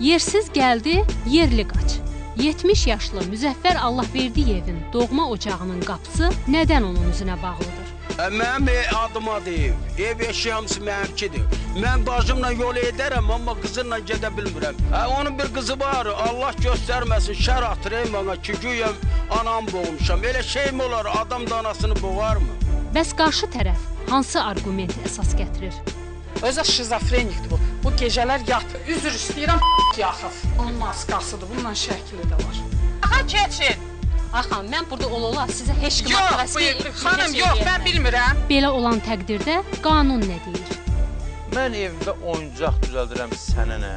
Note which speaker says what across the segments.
Speaker 1: Yersiz gəldi, yerli qaç. 70 yaşlı Müzəffər Allahverdiyevin doğma ocağının qapısı nədən onun üzünə bağlıdır?
Speaker 2: Mənim adıma deyib, ev eşi hamısı mənimkidir. Mən bacımla yol edərəm, amma qızımla gedə bilmirəm. Onun bir qızı var, Allah göstərməsin, şər atırayım bana ki, güyəm anam boğmuşam. Elə şey mi olar, adam da anasını boğar mı?
Speaker 1: Bəs qarşı tərəf hansı argument əsas gətirir?
Speaker 3: Özə şizofrenikdir bu. Bu gecələr yatır. Üzr istəyirəm, yaxıb. Onun maskasıdır, bununla şəkli də var. Aha, keçin.
Speaker 1: Axan, mən burada ol-ola sizə heç kim
Speaker 3: xanım, yox, mən bilmirəm.
Speaker 1: Belə olan təqdirdə qanun nə deyir?
Speaker 4: Mən evimdə oyuncaq düzəldirəm sənə nə?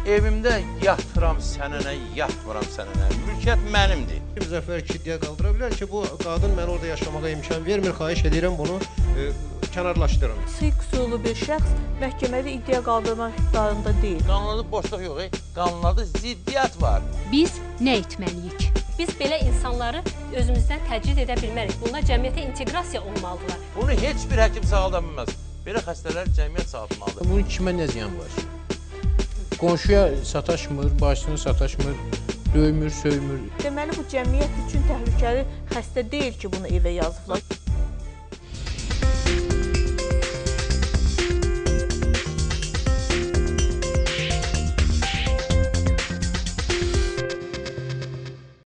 Speaker 4: Evimdə yatıram sənə nə, yatmıram sənə nə? Mülkiyyət mənimdir.
Speaker 5: Müzəffər ki, iddia qaldıra bilər ki, bu qadın mən orada yaşamağa imkan vermir, xahiş edirəm bunu kənarlaşdırın.
Speaker 6: Sirk usullu bir şəxs məhkəmədə iddia qaldırmaq iqtidarında deyil.
Speaker 4: Qanunlarda boşluq yox, qanunlarda ziddiyyət var.
Speaker 1: Biz nə etməliyik?
Speaker 7: Biz belə insanları özümüzdən təcrid edə bilmərik. Bunlar cəmiyyətə inteqrasiya olmalıdırlar.
Speaker 4: Bunu heç bir həkim sağalda bilməz. Belə xəstələr cəmiyyət sağaltmalıdır.
Speaker 8: Bunun kimə nə ziyan var? Qonşuya sataşmır, bacısına sataşmır, döymür, söymür.
Speaker 6: Deməli, bu cəmiyyət üçün təhlükəli xəstə deyil ki, bunu evə yazıblar.